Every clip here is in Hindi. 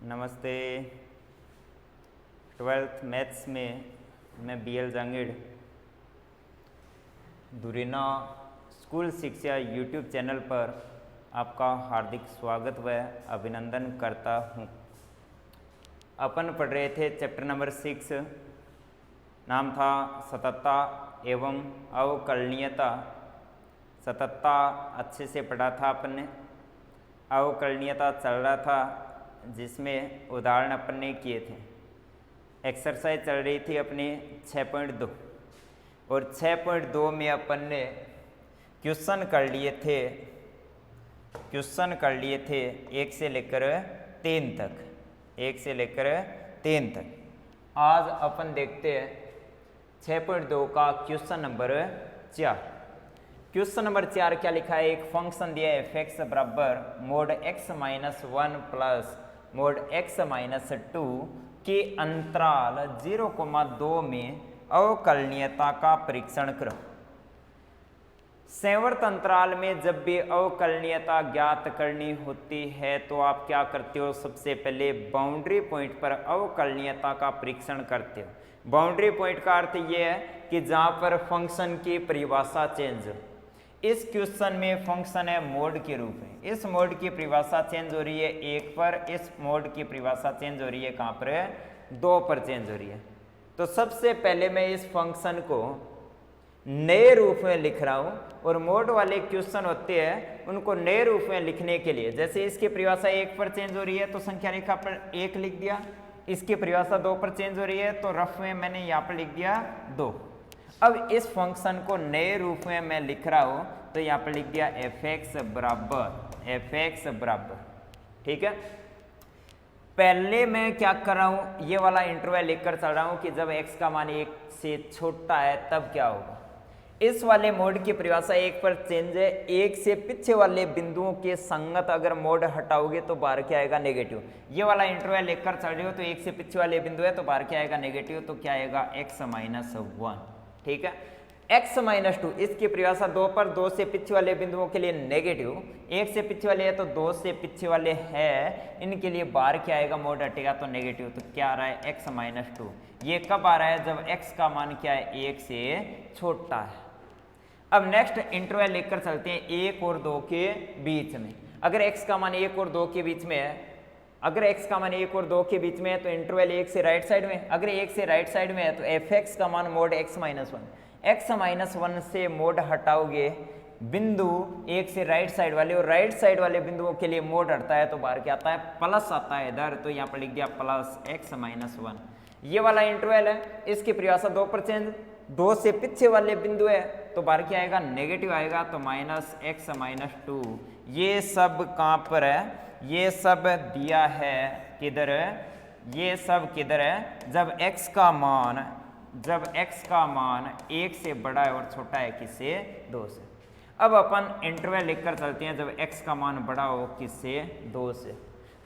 नमस्ते। ट्वेल्थ मैथ्स में मैं BL जांगिड़ दुरीना स्कूल शिक्षा यूट्यूब चैनल पर आपका हार्दिक स्वागत व अभिनंदन करता हूँ। अपन पढ़ रहे थे चैप्टर नंबर 6, नाम था सततता एवं अवकलनीयता। सततता अच्छे से पढ़ा था अपन ने। अवकलनीयता चल रहा था जिसमें उदाहरण अपन ने किए थे। एक्सरसाइज चल रही थी अपनी 6.2 और 6.2 में अपन ने क्वेश्चन कर लिए थे 1 से लेकर 3 तक। आज अपन देखते हैं 6.2 का क्वेश्चन नंबर 4। क्वेश्चन नंबर 4 क्या लिखा है? एक फंक्शन दिया है f(x) बराबर mode x minus 1 plus mode x minus 2 के अंतराल 0,2 में अवकलनीयता का परीक्षण करो। संवर्त अंतराल में जब भी अवकलनीयता ज्ञात करनी होती है तो आप क्या करते हो? सबसे पहले बाउंड्री पॉइंट पर अवकलनीयता का परीक्षण करते हो। बाउंड्री पॉइंट का अर्थ यह है कि जहां पर फंक्शन की परिभाषा चेंज हो। इस क्वेश्चन में फंक्शन है मोड के रूप में। इस मोड की परिभाषा चेंज हो रही है 1 पर, इस मोड की परिभाषा चेंज हो रही है कहां पर? 2 पर चेंज हो रही है। तो सबसे पहले मैं इस फंक्शन को नए रूप में लिख रहा हूं और मोड वाले क्वेश्चन होते हैं उनको नए रूप में लिखने के लिए, जैसे इसकी परिभाषा 1 पर चेंज हो रही है तो संख्या रेखा पर 1 लिख दिया। इसकी परिभाषा 2 पर चेंज हो रही है तो रफ में मैंने यहां पर लिख दिया 2। अब इस फंक्शन को नए रूप में मैं लिख रहा हूं तो यहां पर लिख दिया f(x) बराबर, ठीक है। पहले मैं क्या कर रहा हूं, ये वाला इंटरवल लेकर चल रहा हूं कि जब x का मान 1 से छोटा है तब क्या होगा। इस वाले मोड की परिभाषा 1 पर चेंज है। 1 से पीछे वाले बिंदुओं के संगत अगर मोड हटाओगे तो बाहर क्या आएगा? नेगेटिव। ये वाला इंटरवल लेकर चल रहे हो तो 1 से पीछे वाले बिंदु है तो बाहर क्या आएगा? नेगेटिव। तो क्या आएगा? x माइनस 1, ठीक है। x माइनस 2 इसकी परिभाषा 2 पर, 2 से पीछे वाले बिंदुओं के लिए नेगेटिव, 1 से पीछे वाले है तो 2 से पीछे वाले है, इनके लिए बाहर क्या आएगा? मोड हटेगा तो नेगेटिव। तो क्या आ रहा है? x minus 2। ये कब आ रहा है? जब x का मान क्या है? 1 से छोटा है। अब नेक्स्ट इंटरवल लेकर चलते हैं 1 और 2 के बीच में। अगर x का मान 1 और 2 के बीच में है, अगर x का मान 1 और 2 के बीच में है तो इंटरवल 1 से राइट साइड में। अगर 1 से राइट साइड में है तो f(x) का मान mode x minus 1। x minus 1 से मोड हटाओगे बिंदु 1 से राइट साइड वाले, और राइट साइड वाले बिंदुओं के लिए मोड हटता है तो बाहर क्या आता है? प्लस आता है इधर। तो यहाँ पर लिख दिया प्लस x माइनस 1। ये वाला इंटरवल है, इसकी परिभाषा 2 पर चेंज, 2 से पीछे वाले बिंदु है तो बाहर क्या आएगा? नेगेटिव आएगा। तो माइनस x माइनस 2। ये सब कहां पर है? ये सब दिया है किधर? ये सब किधर है? जब x का मान 1 से बड़ा है और छोटा है किससे? 2 से। अब अपन इंटरवल लिखकर चलते हैं जब x का मान बड़ा हो किससे? 2 से।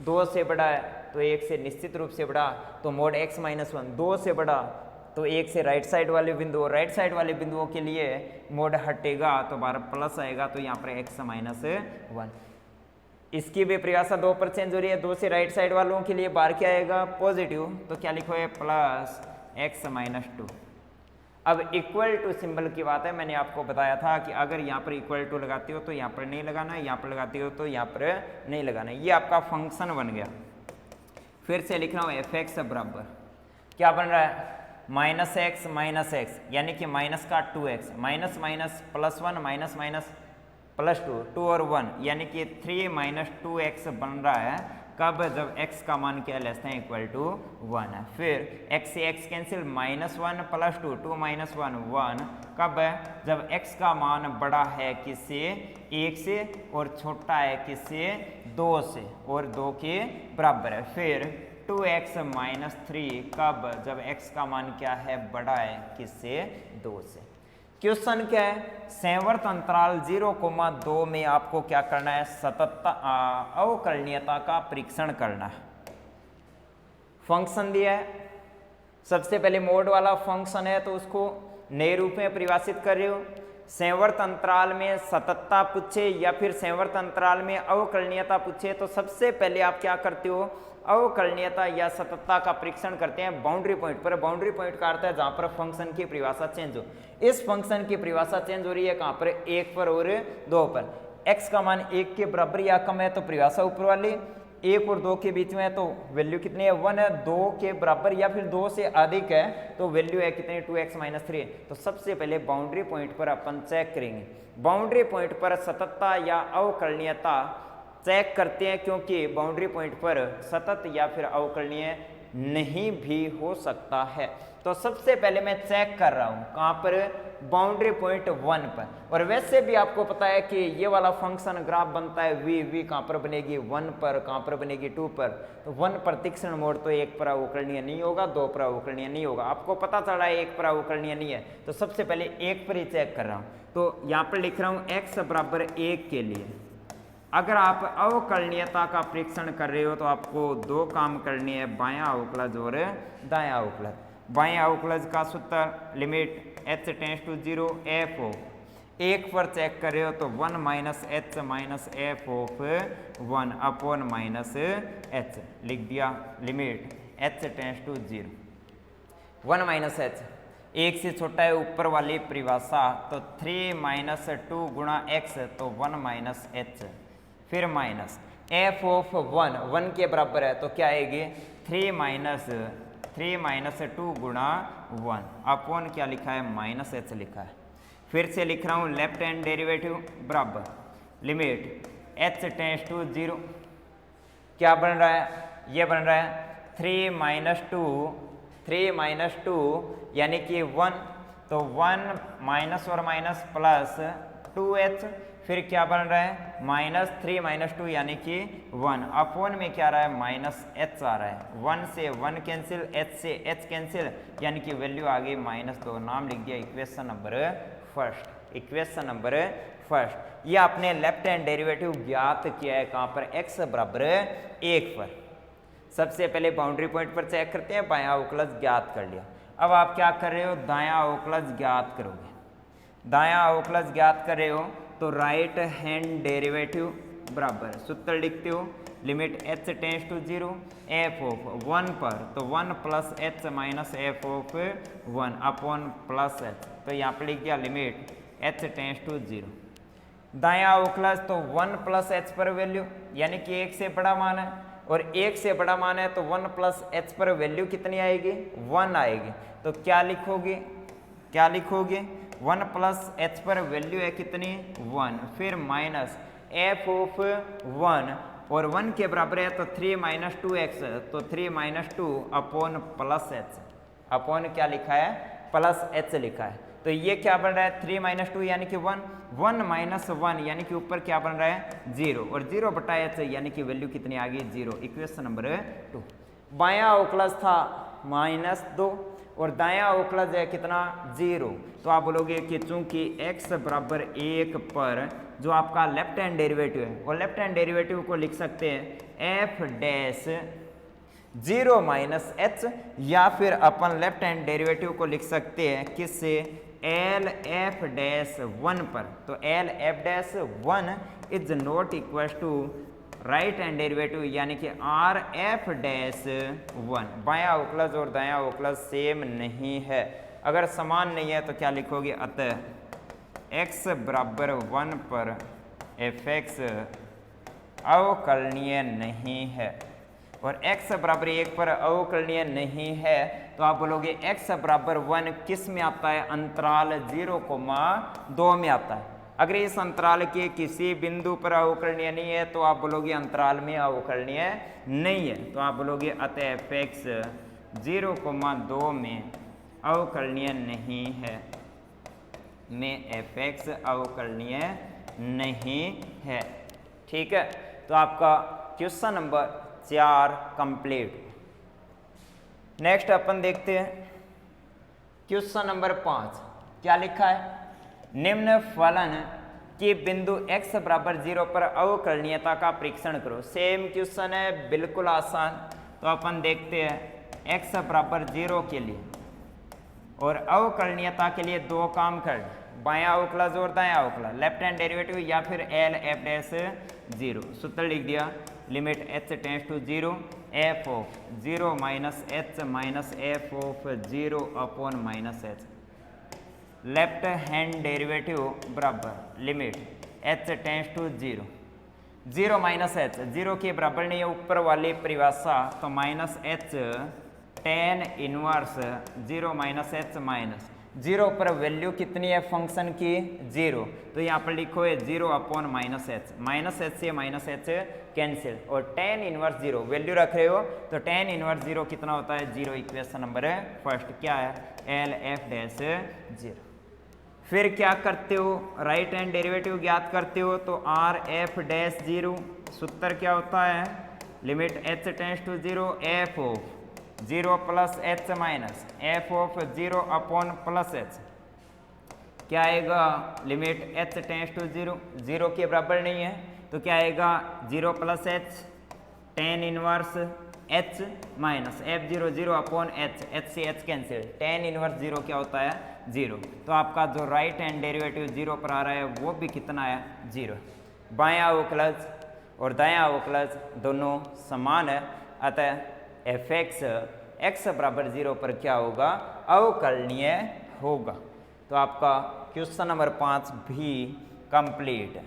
2 से बड़ा है तो 1 से निश्चित रूप से बड़ा, तो मोड x माइनस 1। 2 से बड़ा तो 1 से राइट साइड वाले बिंदु, राइट साइड वाले बिंदुओं के लिए मोड हटेगा तो बाहर प्लस आएगा। तो यहाँ पर x माइनस 1। इसकी भी परिभाषा 2 पर चेंज हो रही है। 2 से राइट साइड वालों के लिए बाहर क्या आएगा? पॉजिटिव। तो क्या लिखो है? Plus x minus 2। अब इक्वल टू सिंबल की बात है। मैंने आपको बताया था कि अगर यहाँ पर इक्वल टू लगाते हो तो यहाँ पर नहीं लगाना, यहाँ पर लगाते हो तो यहाँ पर नहीं लगाना। ये आपका फंक्शन बन गया। फिर से लिख रहा हूँ f(x) बराबर क्या बन रहा है? माइनस x यानी कि माइनस का 2x, minus minus plus 1, minus minus plus 2, 2 और 1 यानी कि 3 माइनस 2x बन रहा है। कब? जब x का मान क्या लेस देन इक्वल टू 1 है। फिर x से x cancel, minus 1 plus 2, 2 minus 1, 1। कब है? जब x का मान बड़ा है किससे? 1 से, और छोटा है किससे? 2 से, और 2 के बराबर है। फिर 2x माइनस 3 कब? जब x का मान क्या है? बड़ा है किससे? 2 से। क्वेश्चन क्या है? संवर्त अंतराल 0,2 में आपको क्या करना है? सततता अवकलनीयता का परीक्षण करना है। फंक्शन दिया है, सबसे पहले मोड वाला फंक्शन है तो उसको नए रूप में परिभाषित कर रहे हो। संवर्त अंतराल में सततता पूछे या फिर संवर्त अंतराल में अवकलनीयता पूछे तो सबसे पहले आप क्या करते हो, अवकलनीयता या सततता का परीक्षण करते हैं बाउंड्री पॉइंट पर। बाउंड्री पॉइंट का अर्थ है जहां पर फंक्शन की परिभाषा चेंज हो। इस फंक्शन की परिभाषा चेंज हो रही है कहां पर, 1 पर और 2 पर। x का मान 1 के बराबर या कम है तो परिभाषा ऊपर वाली, 1 और 2 के बीच में है तो वैल्यू कितनी है 1 है, 2 के बराबर या फिर 2 से अधिक है तो वैल्यू है कितनी 2x - 3। तो सबसे पहले बाउंड्री पॉइंट पर अपन चेक करेंगे। बाउंड्री पॉइंट पर सततता या अवकलनीयता चेक करते हैं क्योंकि बाउंड्री पॉइंट पर सतत या फिर अवकलनीय नहीं भी हो सकता है। तो सबसे पहले मैं चेक कर रहा हूं कहां पर, बाउंड्री पॉइंट 1 पर। और वैसे भी आपको पता है कि ये वाला फंक्शन ग्राफ बनता है v कहां पर बनेगी 1 पर, कहां पर बनेगी 2 पर। तो 1 पर तीक्ष्ण मोड़ तो 1 पर अवकलनीय नहीं होगा, 2 पर अवकलनीय नहीं होगा। आपको पता चला है 1 पर अवकलनीय नहीं है तो सबसे पहले 1 पर ही चेक कर रहा हूं। तो यहां पर लिख रहा हूं x बराबर 1 के लिए अगर आप अवकलनीयता का परीक्षण कर रहे हो तो आपको 2 काम करनी है, बायां अवकलज और दायां अवकलज। बाएं अवकलज का सूत्र limit h tends to 0 f of 1 पर चेक कर रहे हो तो 1 - h - f of 1 upon -h लिख दिया। Limit h tends to 0 1 - h 1 से छोटा है ऊपर वाली परिभाषा तो 3 - 2 गुणा x तो 1 - h फिर माइनस f ऑफ 1 के बराबर है तो क्या आएगी 3 - 2 गुणा 1 अपॉन क्या लिखा है -h लिखा है। फिर से लिख रहा हूँ लेफ्ट हैंड डेरिवेटिव बराबर लिमिट h टेंड्स टू 0 क्या बन रहा है, ये बन रहा है 3 - 2 यानी कि 1 तो 1 माइनस और माइनस प्लस 2h फिर क्या बन रहा है -3 - 2 यानी कि 1 अपॉन में क्या आ रहा है -h आ रहा है। 1 से 1 कैंसिल, h से h कैंसिल यानी कि वैल्यू आ गई -2। नाम लिख दिया equation number first. Equation number first ये आपने लेफ्ट हैंड डेरिवेटिव ज्ञात किया है कहां पर, x बराबर 1 पर। सबसे पहले बाउंड्री पॉइंट पर चेक करते हैं, बायां अवकलज ज्ञात कर लिया। अब आप क्या कर रहे हो, दायां अवकलज ज्ञात करोगे। दायां अवकलज ज्ञात कर रहे हो तो राइट हैंड डेरिवेटिव बराबर सूत्र लिखते हो limit h tends to 0 f of 1 पर तो 1 plus h minus f of 1 upon plus h तो यहाँ पर लिख दिया लिमिट h टेंड्स टू 0। दायां अवकलज तो 1 प्लस h पर वैल्यू यानी कि 1 से बड़ा मान है और 1 से बड़ा मान है तो 1 प्लस h पर वैल्यू कितनी आएगी 1 आएगी। तो क्या लिखोगे 1 प्लस h पर वैल्यू है कितनी 1 फिर माइनस f ऑफ 1 और 1 के बराबर है तो 3 - 2x तो 3 - 2 अपॉन प्लस h अपॉन क्या लिखा है प्लस h लिखा है। तो ये क्या बन रहा है 3 - 2 यानी कि 1 1 - 1 यानी कि ऊपर क्या बन रहा है 0 और 0 बटा h यानी कि वैल्यू कितनी आ गई 0। Equation number 2। बायां अवकलज था -2 और दायां अवकलज है कितना 0। तो आप बोलोगे कि चूंकि x बराबर 1 पर जो आपका लेफ्ट हैंड डेरिवेटिव है वो लेफ्ट हैंड डेरिवेटिव को लिख सकते हैं f डैश 0 माइनस h या फिर अपन लेफ्ट हैंड डेरिवेटिव को लिख सकते हैं किससे एल एफ डैश 1 पर। तो L F dash 1 is not equal to right hand derivative यानी कि आर एफ डैश 1। बायां अवकलज और दायां अवकलज सेम नहीं है। अगर समान नहीं है तो क्या लिखोगे अतः x बराबर 1 पर एफ एक्स अवकलनीय नहीं है और x बराबर 1 पर अवकलनीय नहीं है। तो आप बोलोगे x बराबर 1 किस में आता है अंतराल 0,2 में आता है। अगर इस अंतराल के किसी बिंदु पर अवकलनीय नहीं है तो आप बोलोगे अंतराल में अवकलनीय नहीं है। तो आप बोलोगे अतः एफ एक्स 0,2 में अवकलनीय नहीं है में एफ एक्स अवकलनीय नहीं है। ठीक है, तो आपका क्वेश्चन नंबर 4 कंप्लीट। नेक्स्ट अपन देखते हैं क्वेश्चन नंबर 5। क्या लिखा है निम्न फलन के बिंदु x बराबर 0 पर अवकलनीयता का परीक्षण करो। सेम क्वेश्चन है, बिल्कुल आसान। तो अपन देखते हैं x बराबर 0 के लिए और अवकलनीयता के लिए 2 काम कर बायां अवकलज और दायां अवकलज, लेफ्ट हैंड डेरिवेटिव या फिर एल एफ डैश 0। सूत्र लिख दिया, limit h tends to 0 f of 0 minus h minus f of 0 upon minus h. Left hand derivative बराबर limit h tends to 0, 0 minus h 0 के बराबर नहीं है ऊपर वाली परिभाषा, तो minus h tan inverse 0 minus h minus 0 पर वैल्यू कितनी है फंक्शन की 0, तो यहाँ पर लिखो है 0 अपॉन माइनस एच से माइनस एच कैंसिल और टेन इनवर्स 0 वैल्यू रख रहे हो, तो टेन इनवर्स 0 कितना होता है 0। इक्वेशन नंबर फर्स्ट क्या है एल एफ डैश 0। फिर क्या करते हो राइट हैंड डेरिवेटिव ज्ञात करते हो, तो आर एफ डैश 0 सूत्र क्या होता है limit h tends to 0 f of 0 plus h minus f of 0 upon plus h. क्या आएगा लिमिट h टेंड्स टू 0, 0 के बराबर नहीं है, तो क्या आएगा 0 plus H tan inverse h minus F 0 0 upon h से h कैंसिल, टेन इनवर्स 0 क्या होता है 0। तो आपका जो राइट हैंड डेरिवेटिव 0 पर आ रहा है वो भी कितना है 0। बायां अवकलज और दायां अवकलज दोनों समान है, अतः एफ एक्स एक्स बराबर 0 पर क्या होगा अवकलनीय होगा। तो आपका क्वेश्चन नंबर 5 भी कंप्लीट है।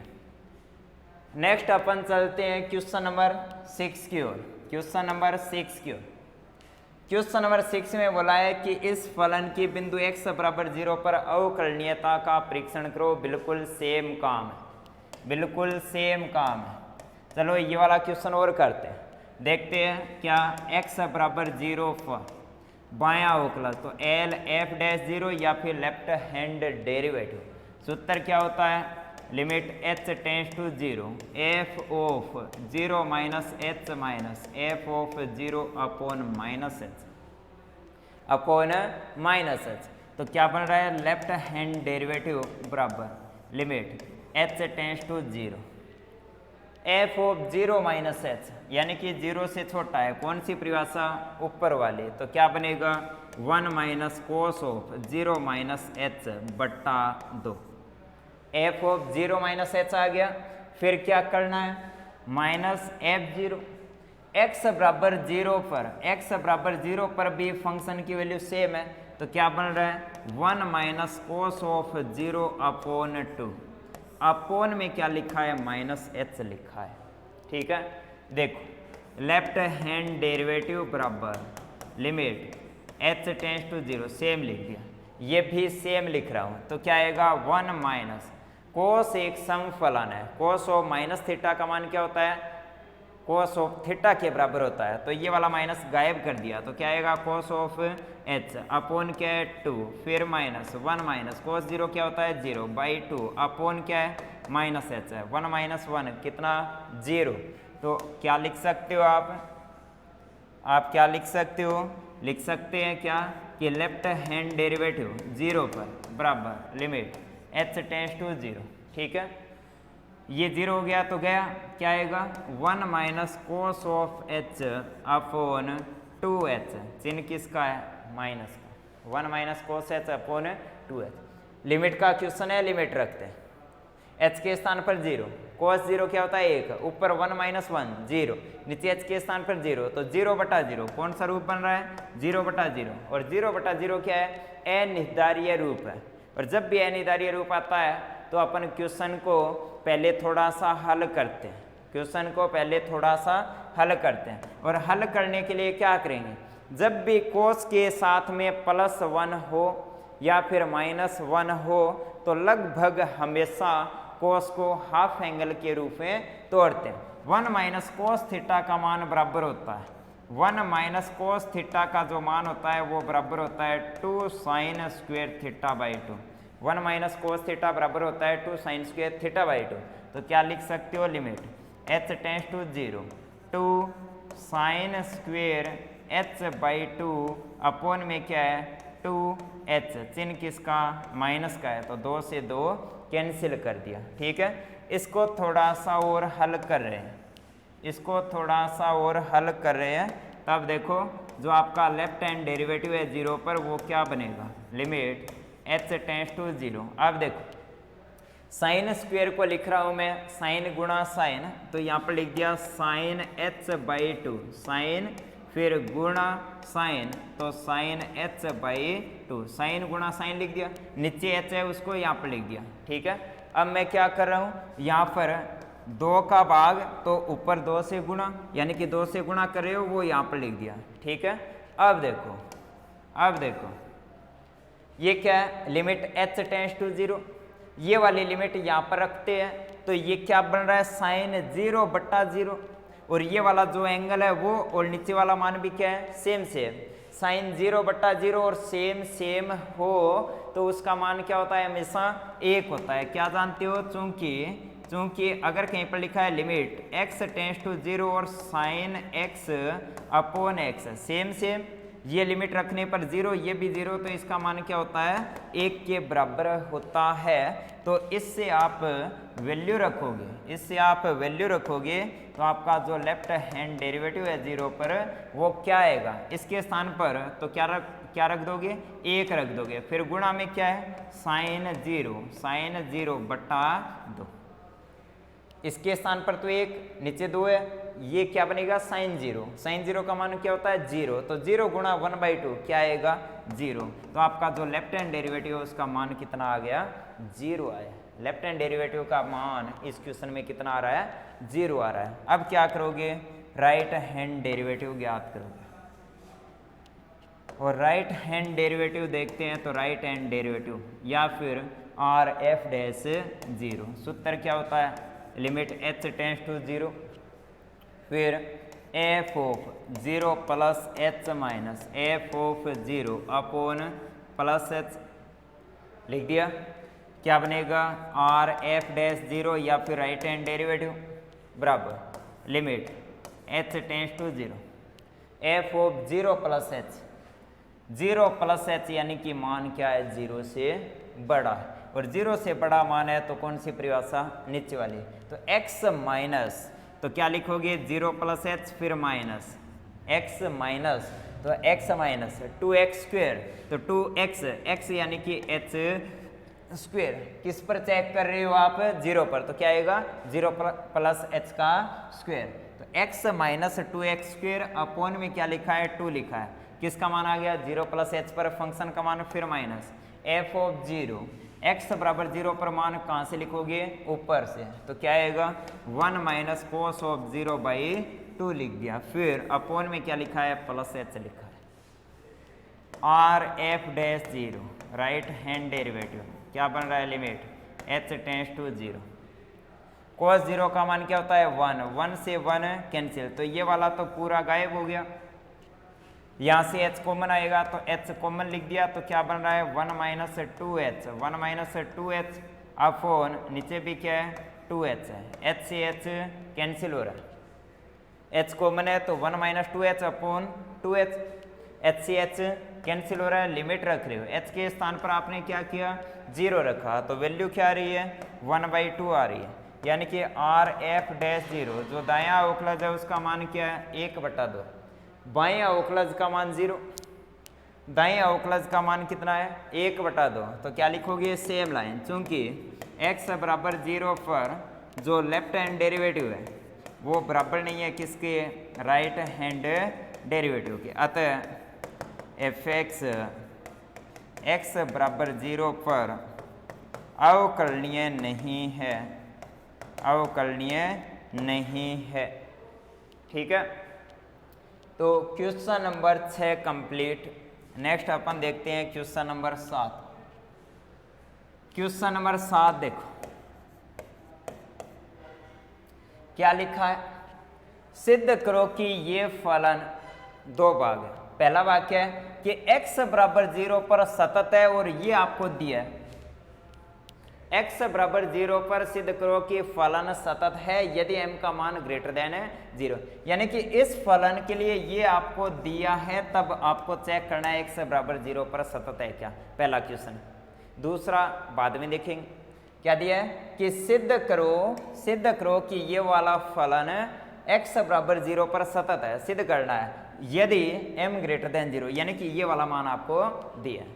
नेक्स्ट अपन चलते हैं क्वेश्चन नंबर 6 की ओर। क्वेश्चन नंबर 6 की ओर, क्वेश्चन नंबर 6 में बोला है कि इस फलन की बिंदु x बराबर 0 पर अवकलनीयता का परीक्षण करो। बिल्कुल सेम काम है, बिल्कुल सेम काम है। चलो ये वाला क्वेश्चन और करते हैं, देखते हैं क्या x बराबर 0 पर बायां अवकलज, तो एल एफ डैश 0 या फिर लेफ्ट हैंड डेरिवेटिव। सूत्र क्या होता है limit h tends to 0 f of 0 minus h minus f of 0 upon minus h upon minus h. तो क्या बन रहा है लेफ्ट हैंड डेरिवेटिव बराबर limit h tends to 0 f of 0 minus h, यानी कि 0 से छोटा है, कौन सी परिभाषा ऊपर वाली, तो क्या बनेगा 1 minus cos of 0 minus H बट्टा 2। एफ ऑफ 0 माइनस एच आ गया। फिर क्या करना है माइनस एफ 0 एक्स बराबर 0 पर, एक्स बराबर 0 पर भी फंक्शन की वैल्यू सेम है, तो क्या बन रहा है 1 minus cos of 0 upon 2। Upon में क्या लिखा है माइनस एच लिखा है, ठीक है। देखो लेफ्ट हैंड डेरिवेटिव बराबर limit h tends to 0 same लिख दिया, ये भी सेम लिख रहा हूँ, तो क्या आएगा 1 माइनस कोस एक सम फलन है, कोस ऑफ माइनस थीटा का मान क्या होता है कोस ऑफ थीटा के बराबर होता है, तो ये वाला माइनस गायब कर दिया, तो क्या आएगा कोस ऑफ h अपोन क्या है 2, फिर माइनस 1 माइनस कोस 0 क्या होता है 0 बाई 2 अपोन क्या है माइनस h है 1 माइनस 1 कितना 0। तो क्या लिख सकते हो आप क्या लिख सकते हो, लिख सकते हैं क्या कि लेफ्ट हैंड डेरिवेटिव 0 पर बराबर लिमिट h टेंड्स टू 0, ठीक है। ये 0 हो गया तो गया, क्या आएगा 1 minus cos of h upon 2h, चिन्ह किसका है माइनस का, 1 minus cos h upon 2h। Limit का क्वेश्चन है, लिमिट रखते हैं, h के स्थान पर 0, कोस 0 क्या होता है 1, ऊपर 1 माइनस 1 0, नीचे h के स्थान पर 0, तो 0 बटा 0 कौन सा रूप बन रहा है 0 बटा 0, और 0 बटा 0 क्या है अनिर्धारीय रूप है। और जब भी अनिर्धारीय रूप आता है तो अपन क्वेश्चन को पहले थोड़ा सा हल करते हैं, क्वेश्चन को पहले थोड़ा सा हल करते हैं, और हल करने के लिए क्या करेंगे, जब भी कोस के साथ में +1 हो या फिर -1 हो तो लगभग हमेशा कोस को हाफ एंगल के रूप में तोड़ते हैं। 1 माइनस कोस थीटा का मान बराबर होता है, 1 माइनस कोस थीटा का जो मान होता है वो बराबर होता है 2 sine square theta by 2। 1 minus cos theta बराबर होता है 2 साइन स्क्वायर थीटा बाई 2। तो क्या लिख सकते हो limit h tends to 0 2 sine square h by 2 upon में क्या है 2h, चिन्ह किसका माइनस का है, तो 2 से 2 कैंसिल कर दिया, ठीक है। इसको थोड़ा सा और हल कर रहे हैं, इसको थोड़ा सा और हल कर रहे हैं, तब देखो जो आपका लेफ्ट हैंड डेरिवेटिव है 0 पर वो क्या बनेगा लिमिट h टेंड्स टू 0। अब देखो साइन स्क्वायर को लिख रहा हूं मैं साइन गुणा साइन, तो यहाँ पर लिख दिया साइन h/2 साइन फिर गुणा साइन तो साइन h/2 साइन गुणा साइन लिख दिया, नीचे h है उसको यहाँ पर लिख दिया। ठीक है, अब मैं क्या कर रहा हूँ यहाँ पर 2 का भाग तो ऊपर 2 से गुणा यानी कि 2 से गुणा कर रहे हो वो यहाँ पर लिख दिया। ठीक है, अब देखो ये क्या है लिमिट h टेंड्स टू 0, ये वाली लिमिट यहाँ पर रखते हैं तो ये क्या बन रहा है साइन 0/0 और ये वाला जो एंगल है वो और नीचे वाला मान भी क्या है सेम साइन 0/0 और सेम हो तो उसका मान क्या होता है हमेशा 1 होता है। क्या जानते हो, चूंकि अगर कहीं पर लिखा है लिमिट x टेंड्स टू 0 और साइन x/x सेम ये लिमिट रखने पर 0 ये भी 0 तो इसका मान क्या होता है 1 के बराबर होता है। तो इससे आप वैल्यू रखोगे तो आपका जो लेफ्ट हैंड डेरिवेटिव है 0 पर वो क्या आएगा, इसके स्थान पर तो क्या रख दोगे 1 रख दोगे, फिर गुणा में क्या है साइन 0/2, इसके स्थान पर तो 1 नीचे 2 है, ये क्या बनेगा साइन 0 का मान क्या होता है 0, तो 0 गुणा 1/2 क्या आएगा 0। तो आपका जो लेफ्ट हैंड डेरिवेटिव है उसका मान कितना आ गया 0 आया। लेफ्ट हैंड डेरिवेटिव का मान इस क्वेश्चन में कितना आ रहा है 0 आ रहा है। अब क्या करोगे राइट हैंड डेरिवेटिव ज्ञात करोगे और राइट हैंड डेरिवेटिव देखते हैं तो राइट हैंड डेरिवेटिव या फिर RF-0 सूत्र क्या होता है लिमिट h टेंड्स टू 0 फिर f(0 + h minus f(0 upon plus h) लिख दिया। क्या बनेगा RF-0 या फिर राइट हैंड डेरिवेटिव बराबर limit h tends to 0 f(0 + h 0 + h यानी कि मान क्या है 0 से बड़ा है और 0 से बड़ा मान है तो कौन सी परिभाषा नीचे वाली, तो x माइनस तो क्या लिखोगे 0 + h फिर माइनस x माइनस तो x माइनस 2x² तो 2x यानी कि h² किस पर चेक कर रहे हो आप 0 पर, तो क्या आएगा 0 + h², तो x माइनस 2x² अपॉन में क्या लिखा है 2 लिखा है, किसका मान आ गया 0 + h पर फंक्शन का मान फिर माइनस f(0) x बराबर 0 पर मान कहाँ से लिखोगे ऊपर से, तो क्या आएगा 1 माइनस cos ऑफ 0/2 लिख दिया, फिर अपॉन में क्या लिखा है प्लस h लिखा है। RF-0 राइट हैंड डेरिवेटिव क्या बन रहा है limit h tends to 0 cos 0 का मान क्या होता है 1 से 1 कैंसिल तो ये वाला तो पूरा गायब हो गया, यहाँ से h कॉमन आएगा तो h कॉमन लिख दिया तो क्या बन रहा है 1 माइनस 2h अपॉन नीचे भी क्या है 2h है, h से h कैंसिल हो रहा है, h कॉमन है तो 1 minus 2h upon 2h, h से h कैंसिल हो रहा है, लिमिट रख रहे हो h के स्थान पर आपने क्या किया 0 रखा तो वैल्यू क्या आ रही है 1/2 आ रही है, यानी कि RF-0 जो दायां अवकलज है उसका मान क्या है 1/2, बाएं अवकलज का मान 0, दाएं अवकलज का मान कितना है 1/2, तो क्या लिखोगे सेम लाइन, चूंकि x बराबर 0 पर जो लेफ्ट हैंड डेरिवेटिव है वो बराबर नहीं है किसके राइट हैंड डेरिवेटिव के, अतः f(x) x बराबर 0 पर अवकलनीय नहीं है। ठीक है, तो क्वेश्चन नंबर 6 कंप्लीट। नेक्स्ट अपन देखते हैं क्वेश्चन नंबर 7। क्वेश्चन नंबर 7 देखो क्या लिखा है, सिद्ध करो कि ये फलन 2 भाग है। पहला वाक्य है कि x बराबर 0 पर सतत है और ये आपको दिया है x बराबर 0 पर सिद्ध करो कि फलन सतत है यदि m का मान ग्रेटर देन है 0, यानी कि इस फलन के लिए ये आपको दिया है तब आपको चेक करना है x बराबर 0 पर सतत है क्या, पहला क्वेश्चन। दूसरा बाद में देखेंगे क्या दिया है कि सिद्ध करो कि ये वाला फलन x बराबर 0 पर सतत है, सिद्ध करना है यदि m ग्रेटर देन 0, यानी कि ये वाला मान आपको दिया है।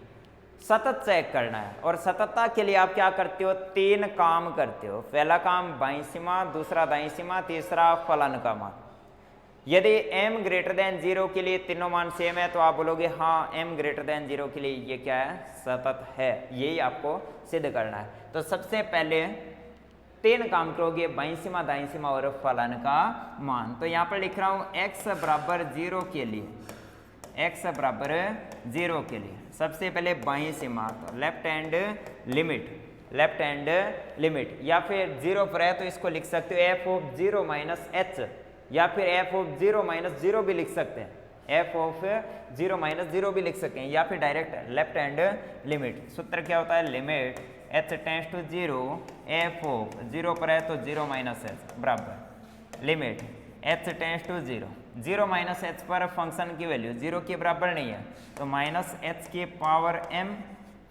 सतत चेक करना है। और सततता के लिए आप क्या करते हो, 3 काम करते हो। पहला काम बाईं सीमा, दूसरा दाईं सीमा, तीसरा फलन का मान। यदि m ग्रेटर देन 0 के लिए तीनों मान सेम है तो आप बोलोगे हाँ m ग्रेटर देन 0 के लिए ये क्या है, सतत है। यही आपको सिद्ध करना है। तो सबसे पहले 3 काम करोगे, बाईं सीमा, दाईं सीमा और फलन का मान। तो यहाँ पर लिख रहा हूँ x बराबर 0 के लिए, x बराबर 0 के लिए सबसे पहले बाईं सीमा, तो left hand limit, left hand limit, या फिर 0 पर है तो इसको लिख सकते हो f ऑफ 0 माइनस h, या फिर f ऑफ 0 माइनस 0 भी लिख सकते हैं, f ऑफ 0 माइनस 0 भी लिख सकते हैं, या फिर डायरेक्ट लेफ्ट हैंड लिमिट। सूत्र क्या होता है, limit h tends to 0, f of 0 पर है तो 0 माइनस h बराबर limit h tends to 0, 0 minus h पर फंक्शन की वैल्यू 0 के बराबर नहीं है तो माइनस h की पावर m,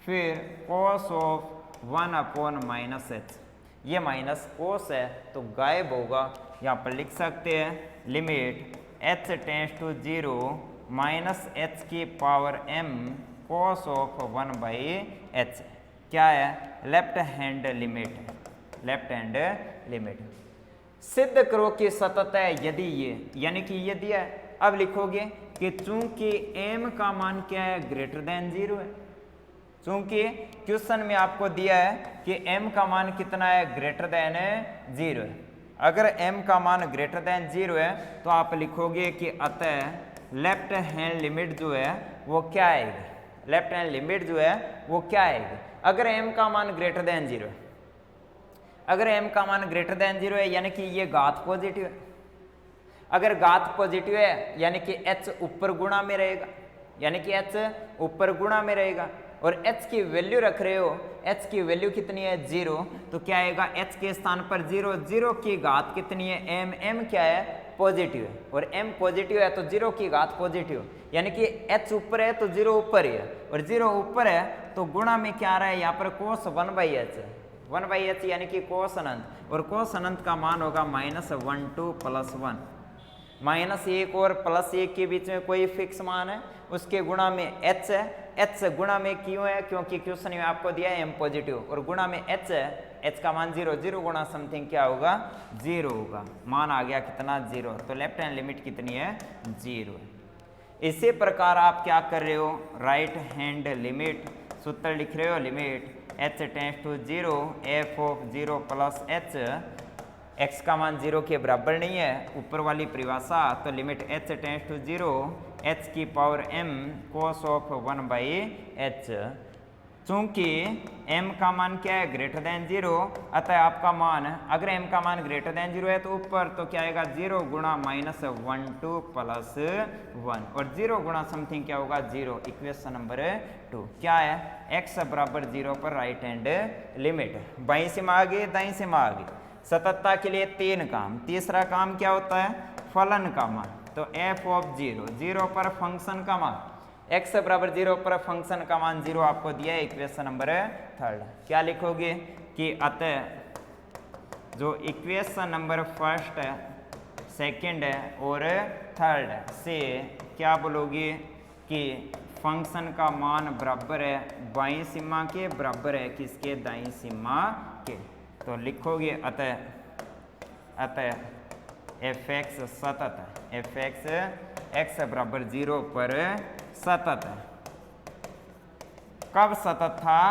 फिर cos of 1 upon minus h, ये माइनस कोस है तो गायब होगा। यहाँ पर लिख सकते हैं limit h tends to 0 minus h की power m cos of 1 by h, क्या है, left hand limit, left hand limit. सिद्ध करो कि सतत है यदि ये, यानी कि ये दिया है। अब लिखोगे कि चूंकि m का मान क्या है, ग्रेटर देन 0 है। चूंकि क्वेश्चन में आपको दिया है कि m का मान कितना है, ग्रेटर देन 0 है। अगर m का मान ग्रेटर देन 0 है तो आप लिखोगे कि अतः लेफ्ट हैंड लिमिट जो है वो क्या आएगी, लेफ्ट हैंड लिमिट जो है वो क्या आएगी। अगर m का मान ग्रेटर देन 0 है, अगर m का मान ग्रेटर देन 0 है यानी कि ये घात पॉजिटिव है। अगर घात पॉजिटिव है यानी कि h ऊपर गुणा में रहेगा, यानी कि h ऊपर गुणा में रहेगा, और h की वैल्यू रख रहे हो, h की वैल्यू कितनी है, 0, तो क्या आएगा, h के स्थान पर 0, 0 की घात कितनी है, m, m क्या है, पॉजिटिव है, और m पॉजिटिव है तो 0 की घात पॉजिटिव, यानी कि h ऊपर है तो 0 ऊपर ही है, और 0 ऊपर है तो गुणा में क्या आ रहा है, यहाँ पर cos 1 by h, 1 by h यानी कि cos अनंत, और cos अनंत का मान होगा -1 2 प्लस 1, -1 और +1 के बीच में कोई फिक्स मान है, उसके गुणा में h है, h गुणा में क्यों है, क्योंकि क्वेश्चन में आपको दिया है m पॉजिटिव, और गुणा में h है, h का मान 0, 0 गुणा समथिंग क्या होगा, 0 होगा, मान आ गया कितना, 0, तो लेफ्ट हैंड लिमिट कितनी है, 0 है। इसी प्रकार आप क्या कर रहे हो, राइट हैंड लिमिट, सूत्र लिख रहे हो, limit h tends to 0 f of 0 plus h, x का मान 0 के बराबर नहीं है, ऊपर वाली परिभाषा, तो limit h tends to 0 h की power m cos of 1 by h। चूंकि m का मान क्या है, ग्रेटर देन 0, अतः आपका मान, अगर m का मान ग्रेटर देन 0 है तो ऊपर तो क्या आएगा, 0 गुणा -1 2 प्लस 1, और 0 गुणा समथिंग क्या होगा, 0, इक्वेशन नंबर 2 क्या है, x बराबर 0 पर राइट हैंड लिमिट, बाईं सीमा आ गई, दाईं सीमा आ गई। सततता के लिए 3 काम, तीसरा काम क्या होता है, फलन का मान, तो f ऑफ 0, 0 पर फंक्शन का मान, x बराबर 0 पर फंक्शन का मान 0 आपको दिया है, इक्वेशन नंबर 3। क्या लिखोगे कि अतः जो इक्वेशन नंबर 1 है, 2 है और 3 है से क्या बोलोगे कि फंक्शन का मान बराबर है बाईं सीमा के, बराबर है किसके, दाईं सीमा के। तो लिखोगे अतः f(x) सतत है, f(x) x बराबर 0 पर सतत है। कब सतत था,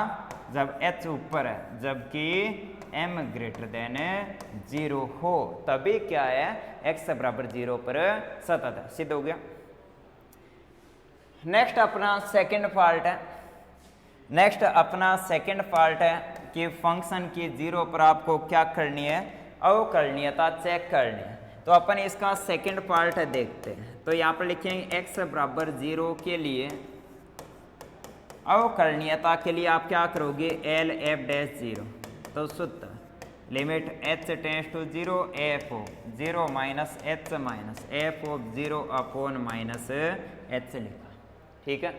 जब h ऊपर है, जबकि m ग्रेटर देन 0 हो, तभी क्या है, x बराबर 0 पर सतत है। सिद्ध हो गया। नेक्स्ट अपना सेकंड पार्ट है, नेक्स्ट अपना सेकंड पार्ट है कि फंक्शन की 0 पर आपको क्या करनी है, अवकलनीयता चेक करनी है। तो अपन इसका सेकंड पार्ट है देखते हैं। तो यहाँ पर लिखेंगे x बराबर 0 के लिए अवकलनीयता के लिए आप क्या करोगे, एल एफ डैश 0, तो सूत्र limit h tends to 0 f of 0 minus h minus f of 0 upon minus h लिखा, ठीक है।